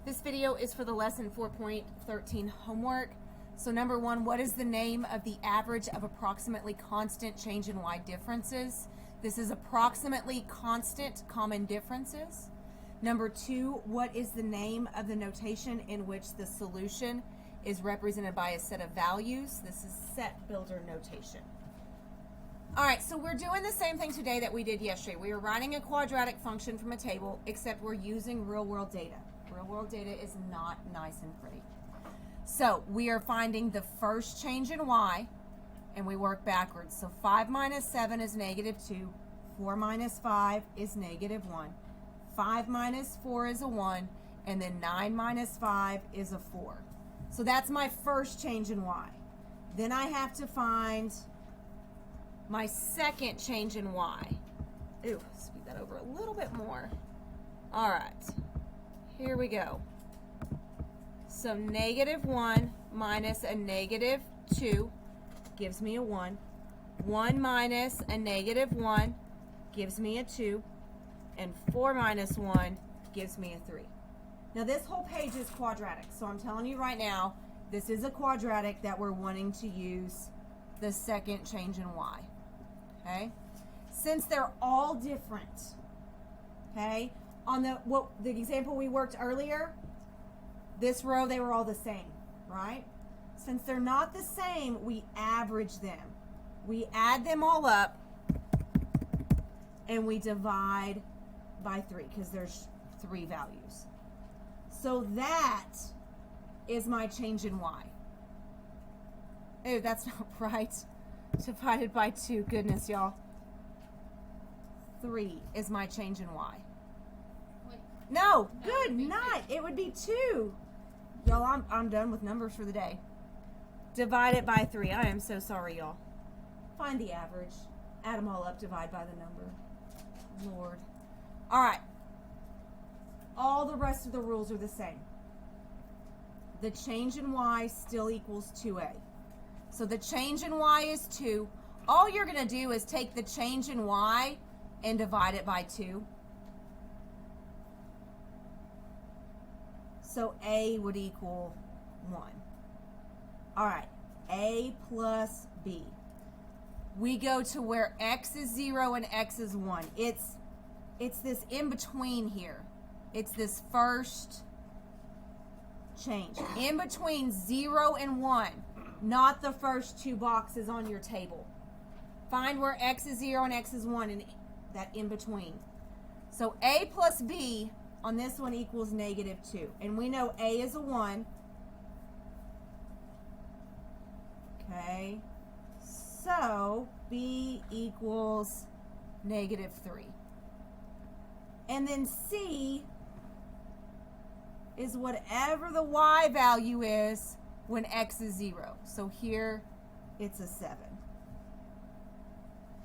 This video is for the lesson 4.13 homework. So number 1, what is the name of the average of approximately constant change in y differences? This is approximately constant common differences. Number 2, what is the name of the notation in which the solution is represented by a set of values? This is set builder notation. All right, so we're doing the same thing today that we did yesterday. We are writing a quadratic function from a table, except we're using real-world data. Real-world data is not nice and pretty. So we are finding the first change in y, and we work backwards. So 5 minus 7 is negative 2. 4 minus 5 is negative 1. 5 minus 4 is a 1. And then 9 minus 5 is a 4. So that's my first change in y. Then I have to find my second change in y. Ooh, speed that over a little bit more. All right, here we go. So negative 1 minus a negative 2 gives me a 1. 1 minus a negative 1 gives me a 2. And 4 minus 1 gives me a 3. Now this whole page is quadratic, so I'm telling you right now, this is a quadratic that we're wanting to use the second change in y. Okay? Since they're all different, okay? On the example we worked earlier, this row, they were all the same, right? Since they're not the same, we average them. We add them all up and we divide by 3 because there's 3 values. So that is my change in y. Oh, that's not right. Divided by 2. Goodness, y'all. 3 is my change in y. Wait. No, good night. It would be 2. Y'all, I'm done with numbers for the day. Divide it by 3. I am so sorry, y'all. Find the average. Add them all up. Divide by the number. Lord. All right. All the rest of the rules are the same. The change in y still equals 2a. So the change in y is 2. All you're going to do is take the change in y and divide it by 2. So a would equal 1. All right, a plus b. We go to where x is 0 and x is 1. It's this in between here. It's this first change. In between 0 and 1, not the first 2 boxes on your table. Find where x is 0 and x is 1 and that in between. So a plus b on this one equals negative 2. And we know a is a 1. Okay. So b equals negative 3. And then c is whatever the y value is when x is 0. So here it's a 7.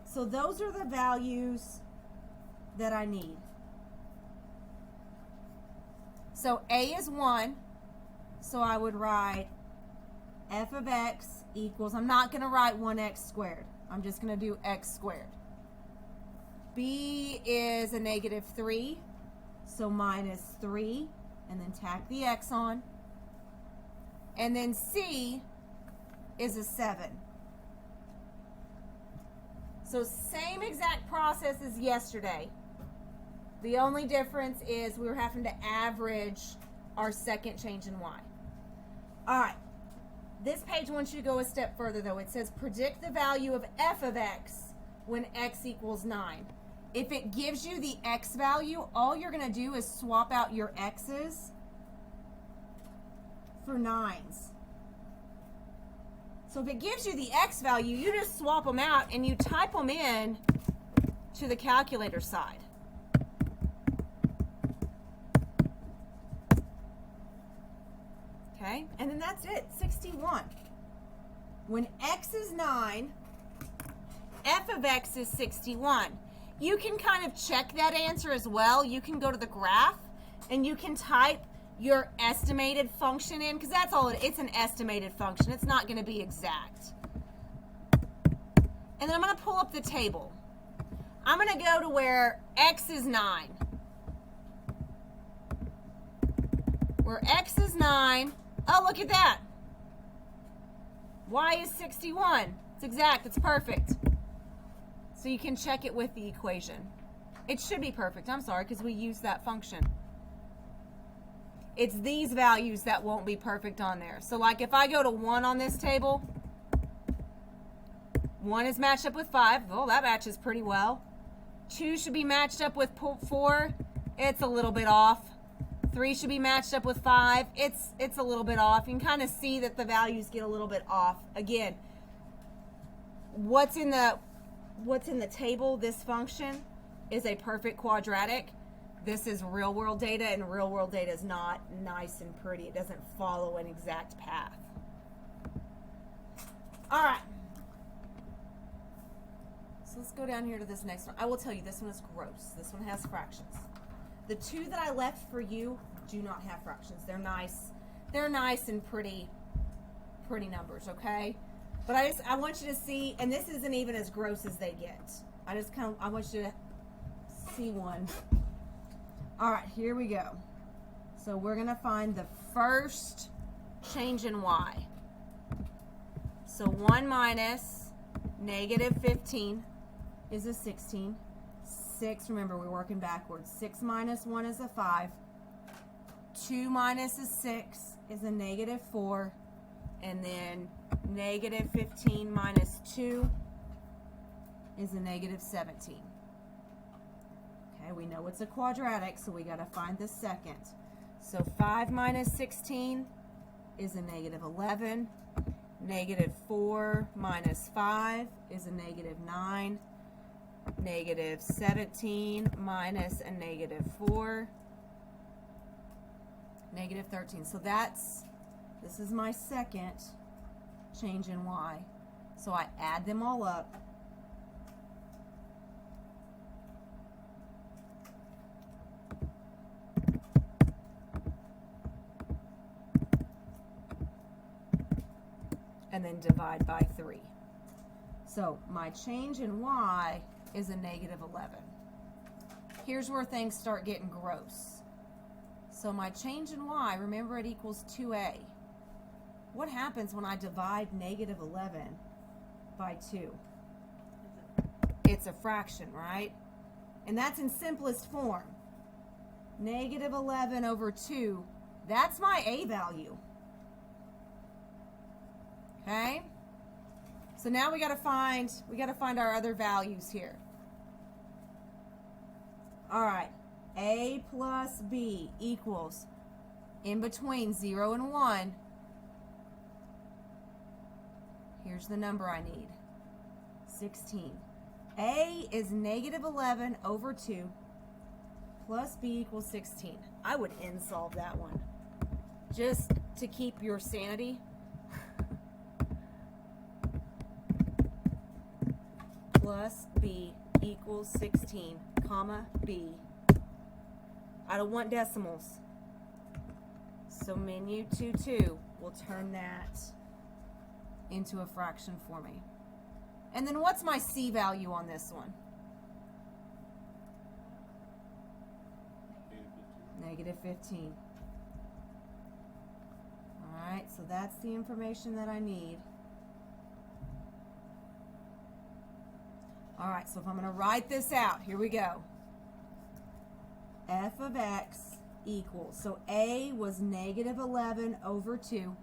So those are the values that I need. So a is 1, so I would write f of x equals, I'm not going to write 1x squared. I'm just going to do x squared. B is a negative 3, so minus 3, and then tack the x on. And then c is a 7. So same exact process as yesterday. The only difference is we were having to average our second change in y. All right. This page wants you to go a step further, though. It says predict the value of f of x when x equals 9. If it gives you the x value, all you're going to do is swap out your x's for 9's. So if it gives you the x value, you just swap them out and you type them in to the calculator side. Okay, and then that's it, 61. When x is 9, f of x is 61. You can kind of check that answer as well. You can go to the graph and you can type your estimated function in, because that's all it's an estimated function. It's not going to be exact. And then I'm going to pull up the table. I'm going to go to where x is 9. where x is 9. Oh, look at that. Y is 61. It's exact. It's perfect. So you can check it with the equation. It should be perfect. I'm sorry, because we use that function. It's these values that won't be perfect on there. So like if I go to 1 on this table, 1 is matched up with 5. Oh, that matches pretty well. 2 should be matched up with 4. It's a little bit off. 3 should be matched up with 5. It's a little bit off. You can kind of see that the values get a little bit off. Again, what's in the table, this function, is a perfect quadratic. This is real world data, and real world data is not nice and pretty. It doesn't follow an exact path. All right. So let's go down here to this next one. I will tell you, this one is gross. This one has fractions. The 2 that I left for you do not have fractions. They're nice. They're nice and pretty numbers, okay? But I want you to see, and this isn't even as gross as they get. I want you to see one. All right, here we go. So we're going to find the first change in y. So 1 minus negative 15 is a 16. 6, remember we're working backwards. 6 minus 1 is a 5. 2 minus a 6 is a negative 4. And then negative 15 minus 2 is a negative 17. Okay, we know it's a quadratic, so we got to find the second. So 5 minus 16 is a negative 11. Negative 4 minus 5 is a negative 9. Negative 17 minus a negative 4. Negative 13. So this is my second change in y. So I add them all up. And then divide by 3. So my change in y is a negative 11. Here's where things start getting gross. So my change in y, remember it equals 2a. What happens when I divide negative 11 by 2? It's a fraction, right? And that's in simplest form. Negative 11 over 2, that's my a value. Okay? So now we got to find our other values here. All right. A plus b equals, in between 0 and 1, here's the number I need, 16. A is negative 11 over 2 plus b equals 16. I would end solve that one just to keep your sanity. Plus b equals 16, comma b. I don't want decimals. So menu 2 will turn that into a fraction for me. And then what's my c value on this one? Negative 15. All right, so that's the information that I need. All right, so if I'm going to write this out, here we go. F of x equals, so a was negative 11 over 2.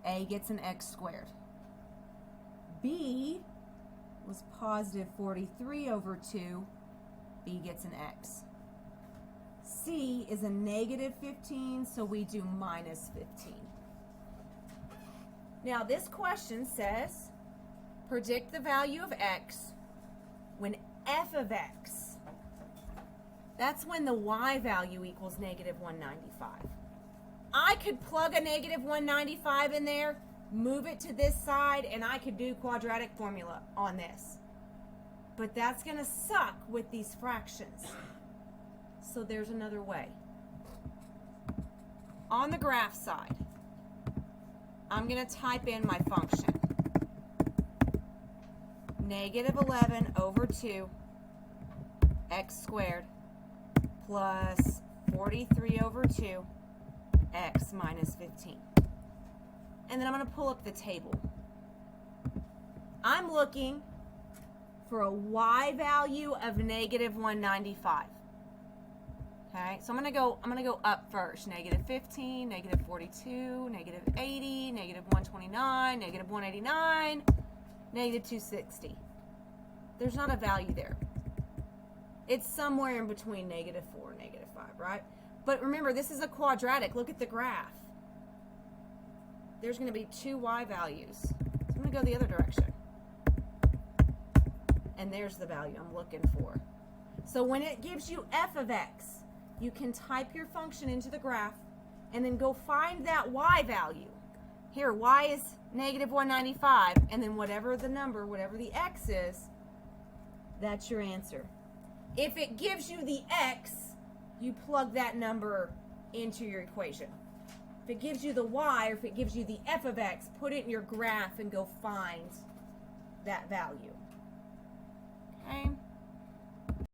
A gets an x squared. B was positive 43 over 2. B gets an x. C is a negative 15, so we do minus 15. Now this question says, predict the value of x when f of x, that's when the y value equals negative 195. I could plug a negative 195 in there, move it to this side, and I could do quadratic formula on this. But that's going to suck with these fractions. So there's another way. On the graph side, I'm going to type in my function. Negative 11 over 2 x squared plus 43 over 2 x minus 15. And then I'm going to pull up the table. I'm looking for a y value of negative 195. Okay, so I'm gonna go up first. Negative 15, negative 42, negative 80, negative 129, negative 189, negative 260. There's not a value there. It's somewhere in between negative 4 and negative 5, right? But remember, this is a quadratic. Look at the graph. There's gonna be two y values. So I'm gonna go the other direction. And there's the value I'm looking for. So when it gives you f of x, you can type your function into the graph and then go find that y value. Here, y is negative 195, and then whatever the number, whatever the x is, that's your answer. If it gives you the x, you plug that number into your equation. If it gives you the y, or if it gives you the f of x, put it in your graph and go find that value. Okay?